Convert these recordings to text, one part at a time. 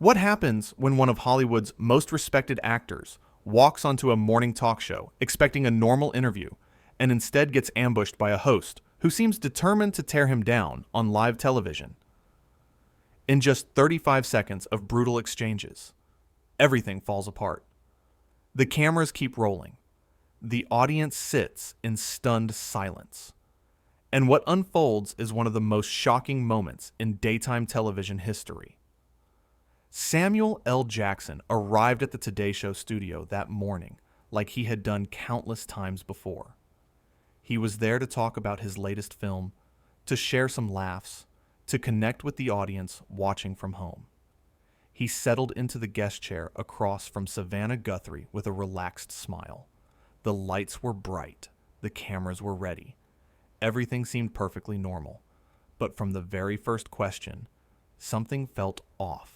What happens when one of Hollywood's most respected actors walks onto a morning talk show expecting a normal interview and instead gets ambushed by a host who seems determined to tear him down on live television? In just 35 seconds of brutal exchanges, everything falls apart. The cameras keep rolling. The audience sits in stunned silence. And what unfolds is one of the most shocking moments in daytime television history. Samuel L. Jackson arrived at the Today Show studio that morning like he had done countless times before. He was there to talk about his latest film, to share some laughs, to connect with the audience watching from home. He settled into the guest chair across from Savannah Guthrie with a relaxed smile. The lights were bright, the cameras were ready. Everything seemed perfectly normal. But from the very first question, something felt off.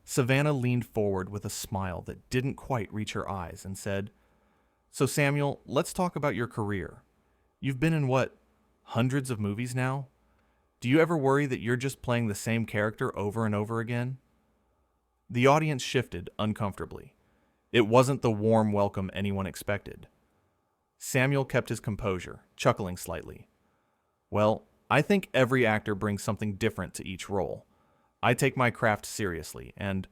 Savannah leaned forward with a smile that didn't quite reach her eyes and said, "So Samuel, let's talk about your career. You've been in what, hundreds of movies now? Do you ever worry that you're just playing the same character over and over again?" The audience shifted uncomfortably. It wasn't the warm welcome anyone expected. Samuel kept his composure, chuckling slightly. "Well, I think every actor brings something different to each role. I take my craft seriously, and—"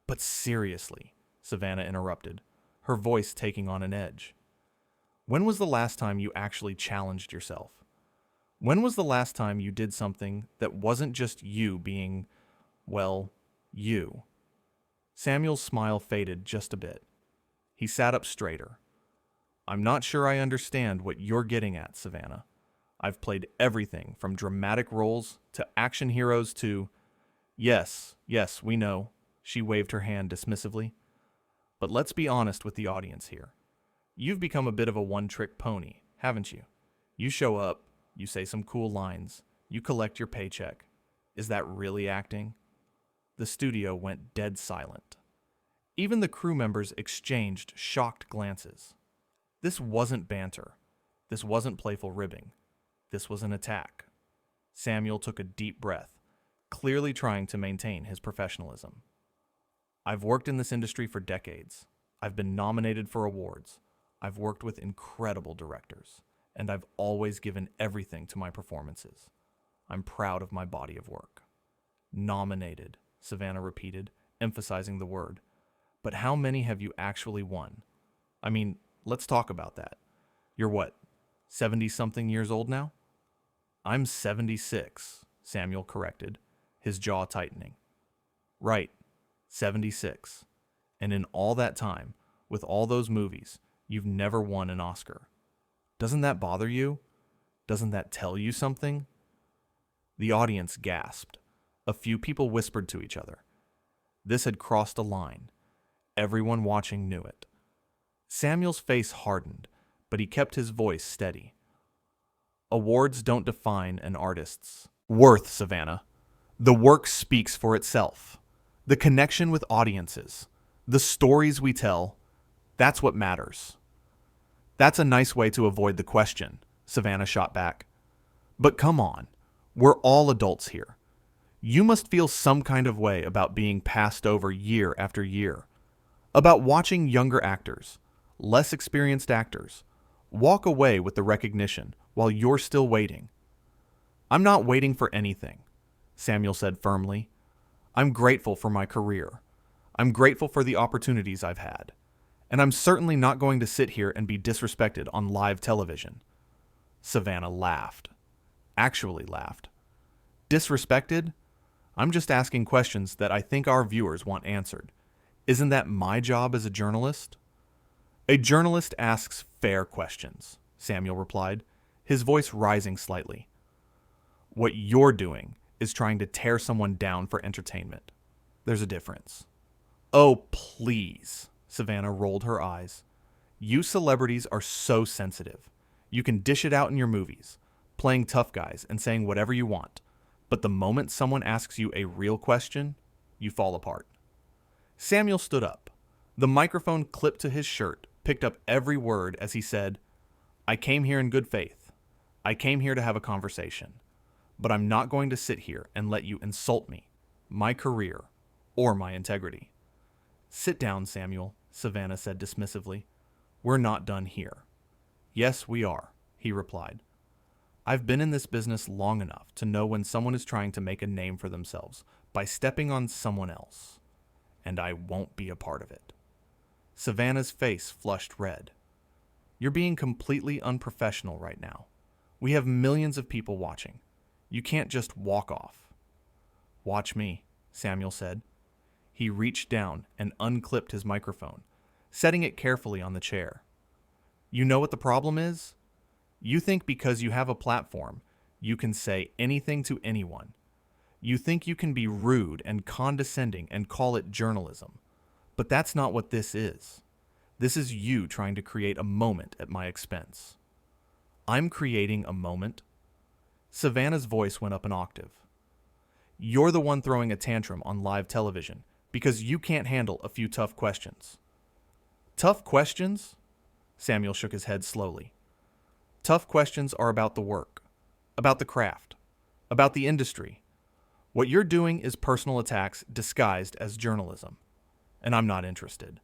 "But seriously," Savannah interrupted, her voice taking on an edge. "When was the last time you actually challenged yourself? When was the last time you did something that wasn't just you being, well, you?" Samuel's smile faded just a bit. He sat up straighter. "I'm not sure I understand what you're getting at, Savannah. I've played everything from dramatic roles to action heroes to—" Yes, we know," she waved her hand dismissively. "But let's be honest with the audience here. You've become a bit of a one-trick pony, haven't you? You show up, you say some cool lines, you collect your paycheck. Is that really acting?" The studio went dead silent. Even the crew members exchanged shocked glances. This wasn't banter. This wasn't playful ribbing. This was an attack. Samuel took a deep breath, clearly trying to maintain his professionalism. "I've worked in this industry for decades. I've been nominated for awards. I've worked with incredible directors, and I've always given everything to my performances. I'm proud of my body of work." "Nominated," Savannah repeated, emphasizing the word. "But how many have you actually won? I mean, let's talk about that. You're what, 70-something years old now?" "I'm 76, Samuel corrected, his jaw tightening. "Right, 76. And in all that time, with all those movies, you've never won an Oscar. Doesn't that bother you? Doesn't that tell you something?" The audience gasped. A few people whispered to each other. This had crossed a line. Everyone watching knew it. Samuel's face hardened, but he kept his voice steady. "Awards don't define an artist's worth, Savannah. The work speaks for itself. The connection with audiences, the stories we tell, that's what matters." "That's a nice way to avoid the question," Savannah shot back. "But come on, we're all adults here. You must feel some kind of way about being passed over year after year, about watching younger actors, less experienced actors, walk away with the recognition while you're still waiting." "I'm not waiting for anything," Samuel said firmly. "I'm grateful for my career. I'm grateful for the opportunities I've had. And I'm certainly not going to sit here and be disrespected on live television." Savannah laughed. Actually laughed. "Disrespected? I'm just asking questions that I think our viewers want answered. Isn't that my job as a journalist?" "A journalist asks fair questions," Samuel replied, his voice rising slightly. "What you're doing is trying to tear someone down for entertainment. There's a difference." "Oh, please," Savannah rolled her eyes. "You celebrities are so sensitive. You can dish it out in your movies, playing tough guys and saying whatever you want. But the moment someone asks you a real question, you fall apart." Samuel stood up. The microphone clipped to his shirt picked up every word as he said, "I came here in good faith. I came here to have a conversation. But I'm not going to sit here and let you insult me, my career, or my integrity. Sit down, Samuel, Savannah said dismissively. We're not done here. Yes, we are, he replied. I've been in this business long enough to know when someone is trying to make a name for themselves by stepping on someone else, and I won't be a part of it. Savannah's face flushed red. You're being completely unprofessional right now. We have millions of people watching. You can't just walk off. Watch me, Samuel said. He reached down and unclipped his microphone, setting it carefully on the chair. You know what the problem is? You think because you have a platform, you can say anything to anyone. You think you can be rude and condescending and call it journalism. But that's not what this is. This is you trying to create a moment at my expense. I'm creating a moment? Savannah's voice went up an octave. You're the one throwing a tantrum on live television because you can't handle a few tough questions. Tough questions? Samuel shook his head slowly. Tough questions are about the work, about the craft, about the industry. What you're doing is personal attacks disguised as journalism, and I'm not interested.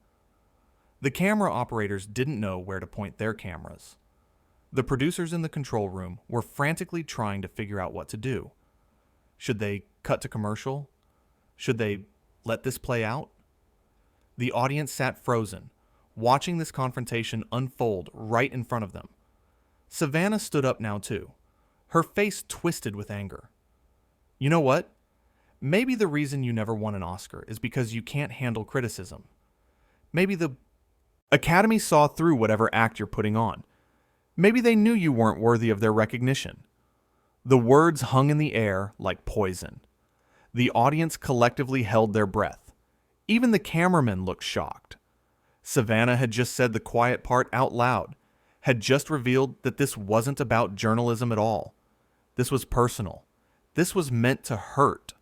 The camera operators didn't know where to point their cameras. The producers in the control room were frantically trying to figure out what to do. Should they cut to commercial? Should they let this play out? The audience sat frozen, watching this confrontation unfold right in front of them. Savannah stood up now too, her face twisted with anger. You know what? Maybe the reason you never won an Oscar is because you can't handle criticism. Maybe the Academy saw through whatever act you're putting on. Maybe they knew you weren't worthy of their recognition. The words hung in the air like poison. The audience collectively held their breath. Even the cameramen looked shocked. Savannah had just said the quiet part out loud, had just revealed that this wasn't about journalism at all. This was personal. This was meant to hurt.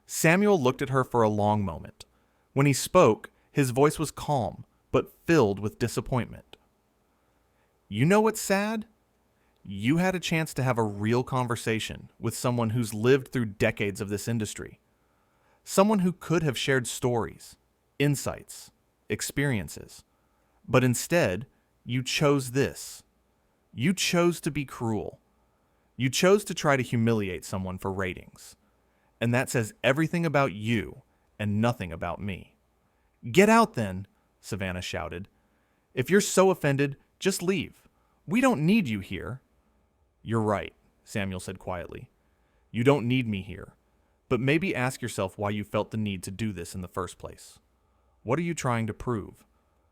Samuel looked at her for a long moment. When he spoke, his voice was calm, but filled with disappointment. You know what's sad? You had a chance to have a real conversation with someone who's lived through decades of this industry. Someone who could have shared stories, insights, experiences. But instead, you chose this. You chose to be cruel. You chose to try to humiliate someone for ratings. And that says everything about you and nothing about me. Get out then, Savannah shouted. If you're so offended, just leave. We don't need you here. You're right, Samuel said quietly. You don't need me here. But maybe ask yourself why you felt the need to do this in the first place. What are you trying to prove?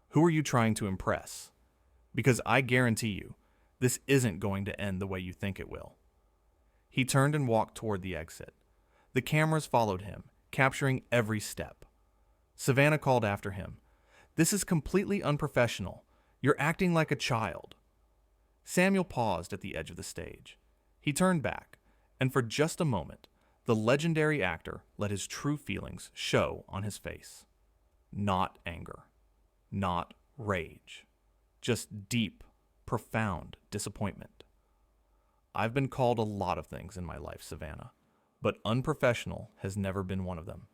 Who are you trying to impress? Because I guarantee you, this isn't going to end the way you think it will. He turned and walked toward the exit. The cameras followed him, capturing every step. Savannah called after him. This is completely unprofessional. You're acting like a child. Samuel paused at the edge of the stage. He turned back, and for just a moment, the legendary actor let his true feelings show on his face. Not anger. Not rage. Just deep, profound disappointment. I've been called a lot of things in my life, Savannah, but unprofessional has never been one of them.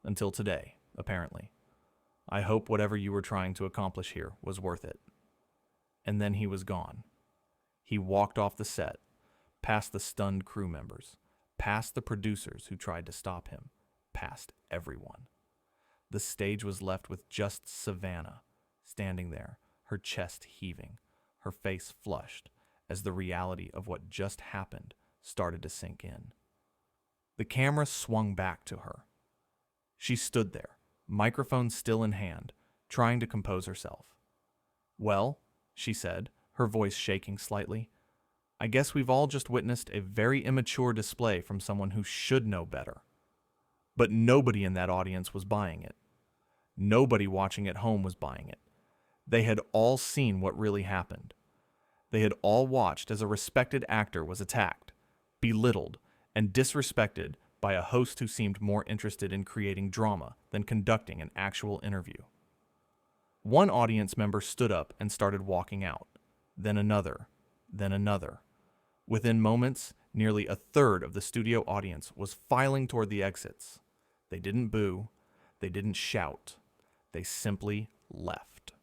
Until today, apparently. I hope whatever you were trying to accomplish here was worth it. And then he was gone. He walked off the set, past the stunned crew members, past the producers who tried to stop him, past everyone. The stage was left with just Savannah, standing there, her chest heaving, her face flushed, as the reality of what just happened started to sink in. The camera swung back to her. She stood there, microphone still in hand, trying to compose herself. Well, she said, her voice shaking slightly, I guess we've all just witnessed a very immature display from someone who should know better. But nobody in that audience was buying it. Nobody watching at home was buying it. They had all seen what really happened. They had all watched as a respected actor was attacked, belittled, and disrespected by a host who seemed more interested in creating drama than conducting an actual interview. One audience member stood up and started walking out, then another, then another. Within moments, nearly a third of the studio audience was filing toward the exits. They didn't boo, They didn't shout. They simply left.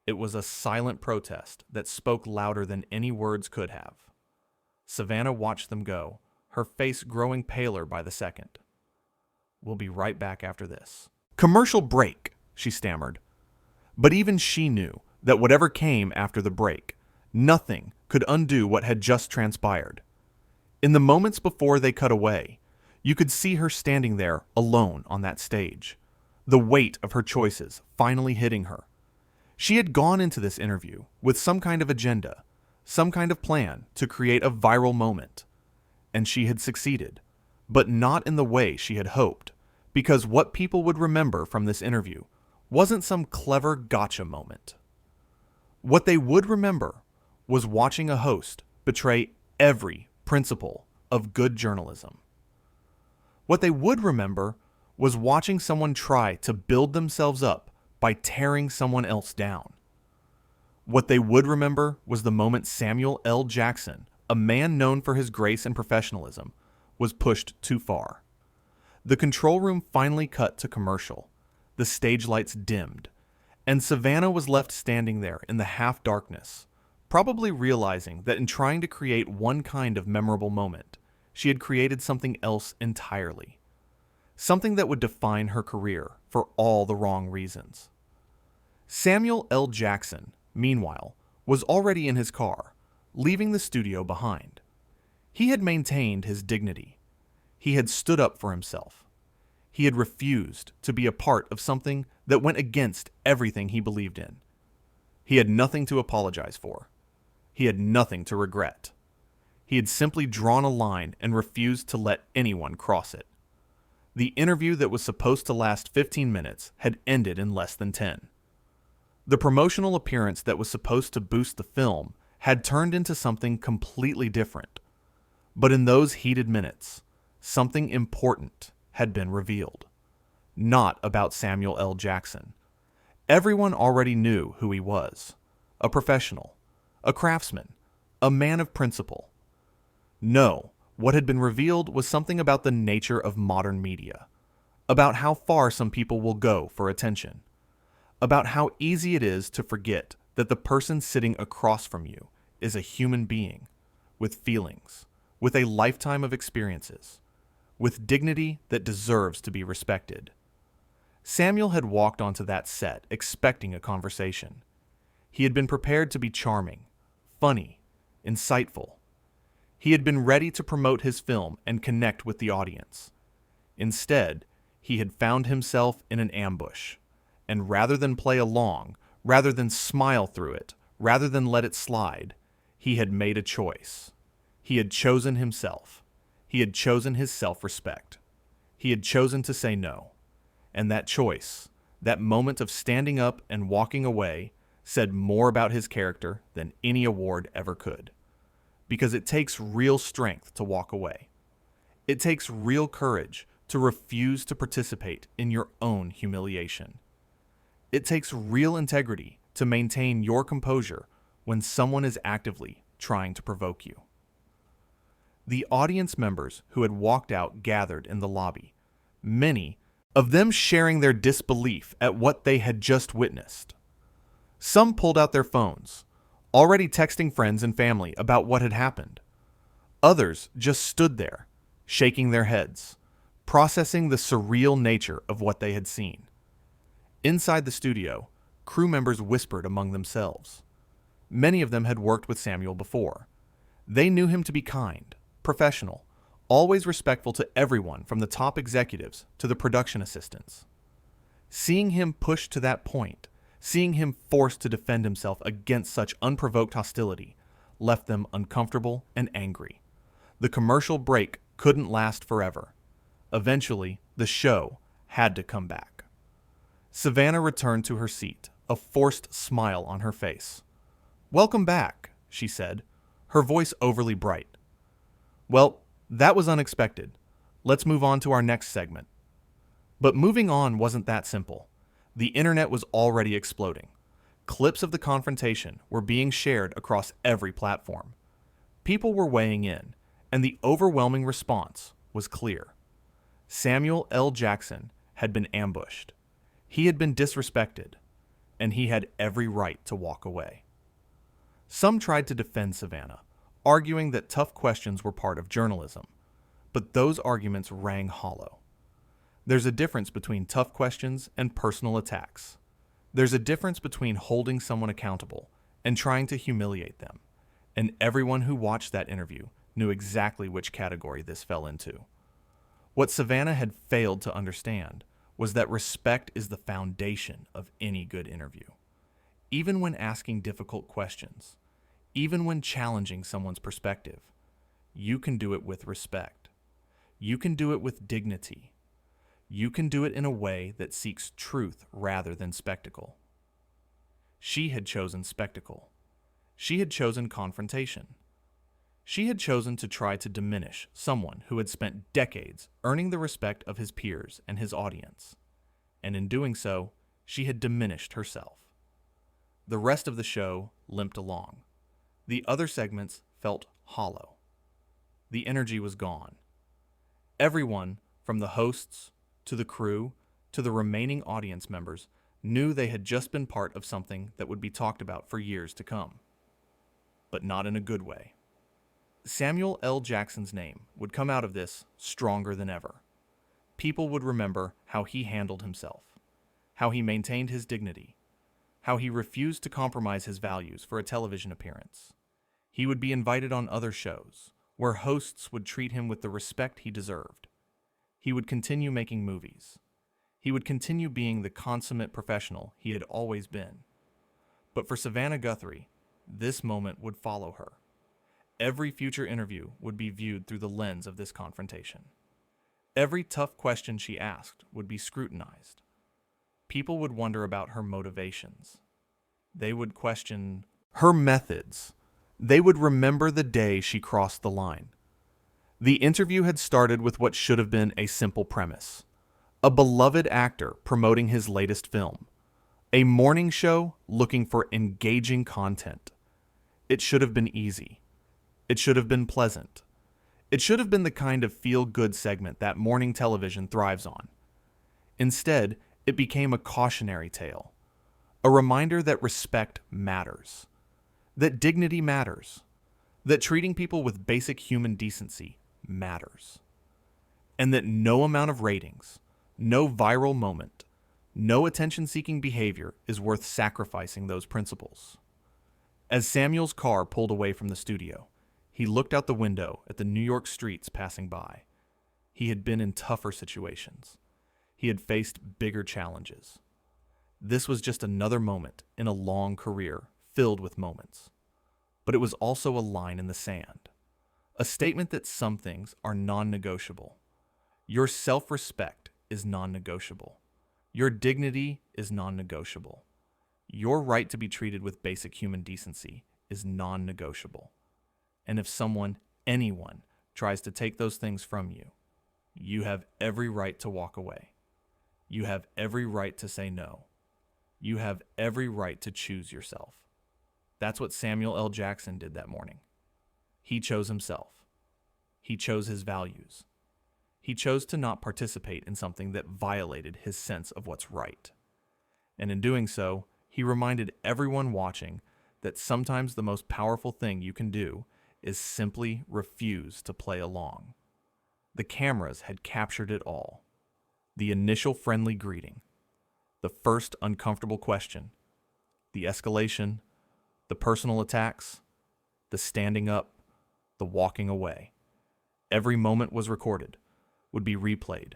It was a silent protest that spoke louder than any words could have. Savannah watched them go, her face growing paler by the second. "We'll be right back after this." "Commercial break," she stammered. But even she knew that whatever came after the break, nothing could undo what had just transpired. In the moments before they cut away, you could see her standing there alone on that stage, the weight of her choices finally hitting her. She had gone into this interview with some kind of agenda, some kind of plan to create a viral moment. And she had succeeded, but not in the way she had hoped, because what people would remember from this interview wasn't some clever gotcha moment. What they would remember was watching a host betray every principle of good journalism. What they would remember was watching someone try to build themselves up by tearing someone else down. What they would remember was the moment Samuel L. Jackson, a man known for his grace and professionalism, was pushed too far. The control room finally cut to commercial. The stage lights dimmed, and Savannah was left standing there in the half-darkness, probably realizing that in trying to create one kind of memorable moment, she had created something else entirely. Something that would define her career for all the wrong reasons. Samuel L. Jackson, meanwhile, was already in his car, leaving the studio behind. He had maintained his dignity. He had stood up for himself. He had refused to be a part of something that went against everything he believed in. He had nothing to apologize for. He had nothing to regret. He had simply drawn a line and refused to let anyone cross it. The interview that was supposed to last 15 minutes had ended in less than 10. The promotional appearance that was supposed to boost the film had turned into something completely different. But in those heated minutes, something important had been revealed. Not about Samuel L. Jackson. Everyone already knew who he was. A professional, a craftsman, a man of principle. No, what had been revealed was something about the nature of modern media, about how far some people will go for attention, about how easy it is to forget that the person sitting across from you is a human being with feelings, with a lifetime of experiences, with dignity that deserves to be respected. Samuel had walked onto that set expecting a conversation. He had been prepared to be charming, funny, insightful. He had been ready to promote his film and connect with the audience. Instead, he had found himself in an ambush, and rather than play along, rather than smile through it, rather than let it slide, he had made a choice. He had chosen himself. He had chosen his self-respect. He had chosen to say no. And that choice, that moment of standing up and walking away, said more about his character than any award ever could. Because it takes real strength to walk away. It takes real courage to refuse to participate in your own humiliation. It takes real integrity to maintain your composure when someone is actively trying to provoke you. The audience members who had walked out gathered in the lobby, many of them sharing their disbelief at what they had just witnessed. Some pulled out their phones, already texting friends and family about what had happened. Others just stood there, shaking their heads, processing the surreal nature of what they had seen. Inside the studio, crew members whispered among themselves. Many of them had worked with Samuel before. They knew him to be kind, professional, always respectful to everyone from the top executives to the production assistants. Seeing him pushed to that point, seeing him forced to defend himself against such unprovoked hostility, left them uncomfortable and angry. The commercial break couldn't last forever. Eventually, the show had to come back. Savannah returned to her seat, a forced smile on her face. "Welcome back," she said, her voice overly bright. "Well, that was unexpected. Let's move on to our next segment." But moving on wasn't that simple. The internet was already exploding. Clips of the confrontation were being shared across every platform. People were weighing in, and the overwhelming response was clear. Samuel L. Jackson had been ambushed. He had been disrespected, and he had every right to walk away. Some tried to defend Savannah, arguing that tough questions were part of journalism, but those arguments rang hollow. There's a difference between tough questions and personal attacks. There's a difference between holding someone accountable and trying to humiliate them, and everyone who watched that interview knew exactly which category this fell into. What Savannah had failed to understand was that respect is the foundation of any good interview. Even when asking difficult questions, even when challenging someone's perspective, you can do it with respect. You can do it with dignity. You can do it in a way that seeks truth rather than spectacle. She had chosen spectacle. She had chosen confrontation. She had chosen to try to diminish someone who had spent decades earning the respect of his peers and his audience. And in doing so, she had diminished herself. The rest of the show limped along. The other segments felt hollow. The energy was gone. Everyone, from the hosts to the crew to the remaining audience members, knew they had just been part of something that would be talked about for years to come. But not in a good way. Samuel L. Jackson's name would come out of this stronger than ever. People would remember how he handled himself, how he maintained his dignity, how he refused to compromise his values for a television appearance. He would be invited on other shows, where hosts would treat him with the respect he deserved. He would continue making movies. He would continue being the consummate professional he had always been. But for Savannah Guthrie, this moment would follow her. Every future interview would be viewed through the lens of this confrontation. Every tough question she asked would be scrutinized. People would wonder about her motivations. They would question her methods. They would remember the day she crossed the line. The interview had started with what should have been a simple premise. A beloved actor promoting his latest film. A morning show looking for engaging content. It should have been easy. It should have been pleasant. It should have been the kind of feel-good segment that morning television thrives on. Instead, it became a cautionary tale. A reminder that respect matters. That dignity matters. That treating people with basic human decency matters. And that no amount of ratings, no viral moment, no attention-seeking behavior is worth sacrificing those principles. As Samuel's car pulled away from the studio, he looked out the window at the New York streets passing by. He had been in tougher situations. He had faced bigger challenges. This was just another moment in a long career filled with moments. But it was also a line in the sand. A statement that some things are non-negotiable. Your self-respect is non-negotiable. Your dignity is non-negotiable. Your right to be treated with basic human decency is non-negotiable. And if anyone, tries to take those things from you, you have every right to walk away. You have every right to say no. You have every right to choose yourself. That's what Samuel L. Jackson did that morning. He chose himself. He chose his values. He chose to not participate in something that violated his sense of what's right. And in doing so, he reminded everyone watching that sometimes the most powerful thing you can do is simply refuse to play along. The cameras had captured it all. The initial friendly greeting, the first uncomfortable question, the escalation, the personal attacks, the standing up, the walking away. Every moment was recorded, would be replayed,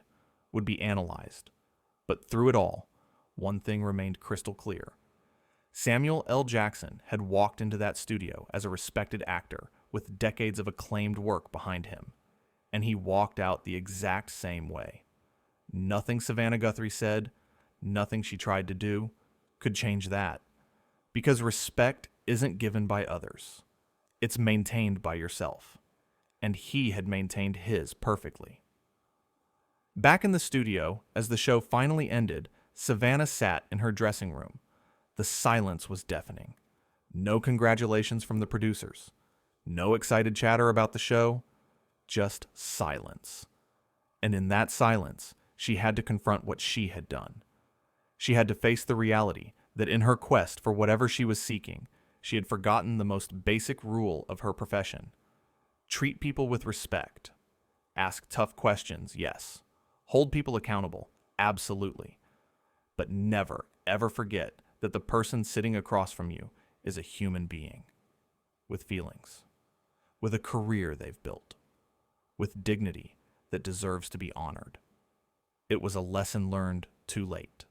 would be analyzed. But through it all, one thing remained crystal clear. Samuel L. Jackson had walked into that studio as a respected actor with decades of acclaimed work behind him, and he walked out the exact same way. Nothing Savannah Guthrie said, nothing she tried to do, could change that. Because respect isn't given by others. It's maintained by yourself. And he had maintained his perfectly. Back in the studio, as the show finally ended, Savannah sat in her dressing room. The silence was deafening. No congratulations from the producers. No excited chatter about the show. Just silence. And in that silence, she had to confront what she had done. She had to face the reality that in her quest for whatever she was seeking, she had forgotten the most basic rule of her profession. Treat people with respect. Ask tough questions, yes. Hold people accountable, absolutely. But never, ever forget that the person sitting across from you is a human being, with feelings, with a career they've built, with dignity that deserves to be honored. It was a lesson learned too late.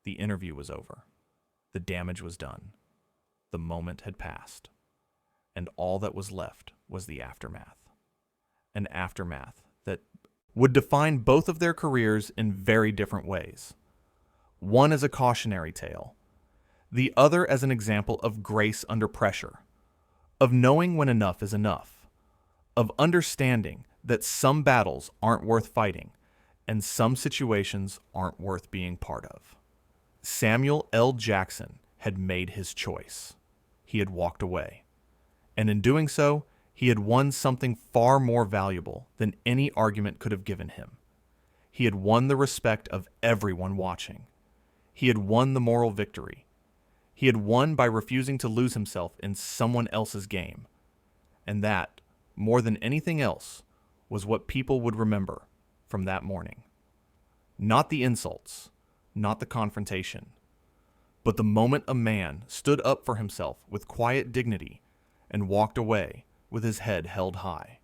The interview was over. The damage was done. The moment had passed. And all that was left was the aftermath. An aftermath that would define both of their careers in very different ways. One as a cautionary tale, the other as an example of grace under pressure, of knowing when enough is enough, of understanding that some battles aren't worth fighting and some situations aren't worth being part of. Samuel L. Jackson had made his choice. He had walked away. And in doing so, he had won something far more valuable than any argument could have given him. He had won the respect of everyone watching. He had won the moral victory. He had won by refusing to lose himself in someone else's game. And that, more than anything else, was what people would remember from that morning. Not the insults, not the confrontation, but the moment a man stood up for himself with quiet dignity and walked away with his head held high.